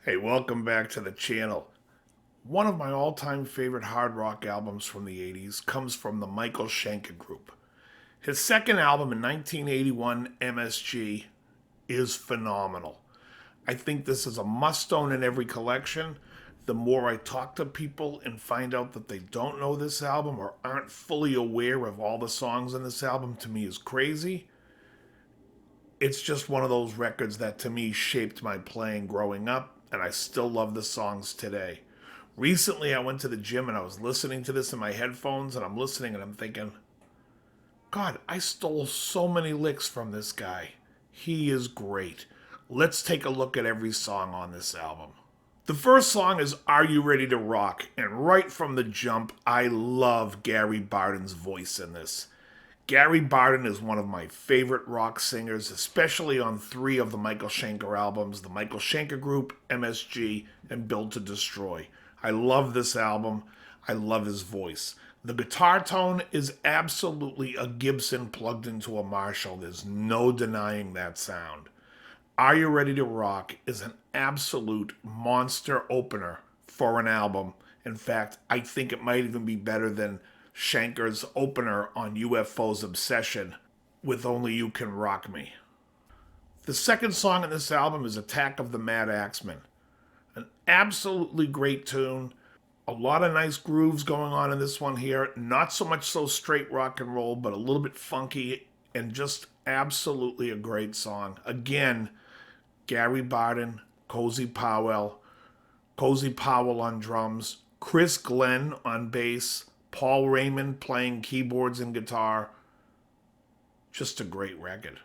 Hey, welcome back to the channel. One of my all-time favorite hard rock albums from the 80s comes from the Michael Schenker Group. His second album in 1981, MSG, is phenomenal. I think this is a must-own in every collection. The more I talk to people and find out that they don't know this album or aren't fully aware of all the songs in this album, to me is crazy. It's just one of those records that to me shaped my playing growing up, and I still love the songs today. Recently, I went to the gym and I was listening to this in my headphones, and I'm listening and I'm thinking, God, I stole so many licks from this guy. He is great. Let's take a look at every song on this album. The first song is Are You Ready to Rock? And right from the jump, I love Gary Barden's voice in this. Gary Barden is one of my favorite rock singers, especially on three of the Michael Schenker albums, the Michael Schenker Group, MSG, and Build to Destroy. I love this album. I love his voice. The guitar tone is absolutely a Gibson plugged into a Marshall. There's no denying that sound. Are You Ready to Rock is an absolute monster opener for an album. In fact, I think it might even be better than Schenker's opener on UFO's Obsession with Only You Can Rock Me. The second song in this album is Attack of the Mad Axeman. An absolutely great tune. A lot of nice grooves going on in this one here. Not so much so straight rock and roll, but a little bit funky and just absolutely a great song. Again, Gary Barden, Cozy Powell on drums, Chris Glenn on bass, Paul Raymond playing keyboards and guitar. Just a great record.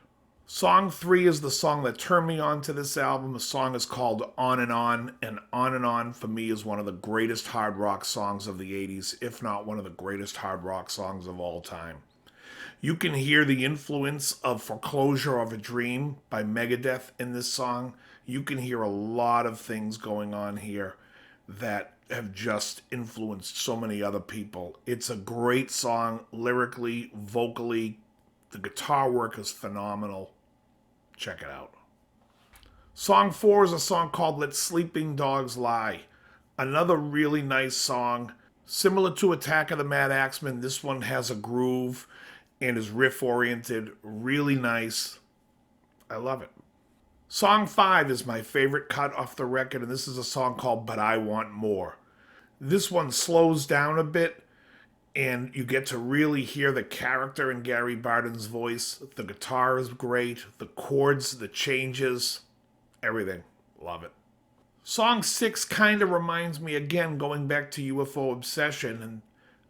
Song 3 is the song that turned me on to this album. The song is called On and On for me is one of the greatest hard rock songs of the 80s, if not one of the greatest hard rock songs of all time. You can hear the influence of Foreclosure of a Dream by Megadeth in this song. You can hear a lot of things going on here that have just influenced so many other people. It's a great song, lyrically, vocally. The guitar work is phenomenal. Check it out. Song 4 is a song called Let Sleeping Dogs Lie. Another really nice song. Similar to Attack of the Mad Axeman, this one has a groove and is riff oriented. Really nice. I love it. Song 5 is my favorite cut off the record, and this is a song called But I Want More. This one slows down a bit, and you get to really hear the character in Gary Barden's voice. The guitar is great, the chords, the changes, everything. Love it. Song 6 kind of reminds me, again, going back to UFO Obsession, and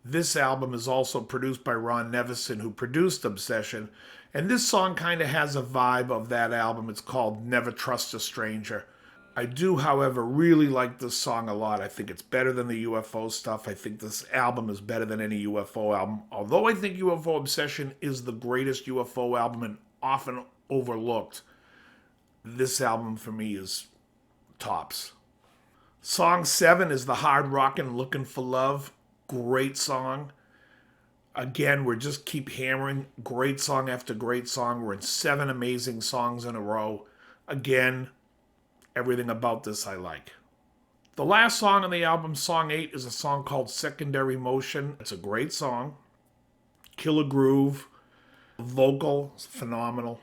this album is also produced by Ron Nevison, who produced Obsession. And this song kind of has a vibe of that album. It's called Never Trust a Stranger. I do, however, really like this song a lot. I think it's better than the UFO stuff. I think this album is better than any UFO album. Although I think UFO Obsession is the greatest UFO album and often overlooked, this album for me is tops. Song 7 is the hard rockin' Looking for Love. Great song. Again, we're just keep hammering great song after great song. We're in 7 amazing songs in a row. Again, everything about this I like. The last song on the album, Song 8, is a song called Secondary Motion. It's a great song. Killer groove. Vocal, phenomenal.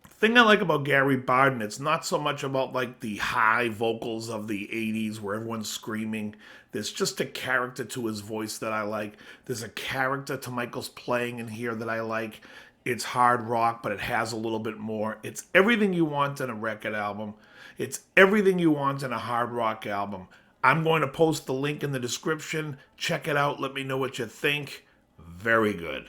Thing I like about Gary Barden, it's not so much about like the high vocals of the 80s where everyone's screaming. There's just a character to his voice that I like. There's a character to Michael's playing in here that I like. It's hard rock, but it has a little bit more. It's everything you want in a record album. It's everything you want in a hard rock album. I'm going to post the link in the description. Check it out. Let me know what you think. Very good.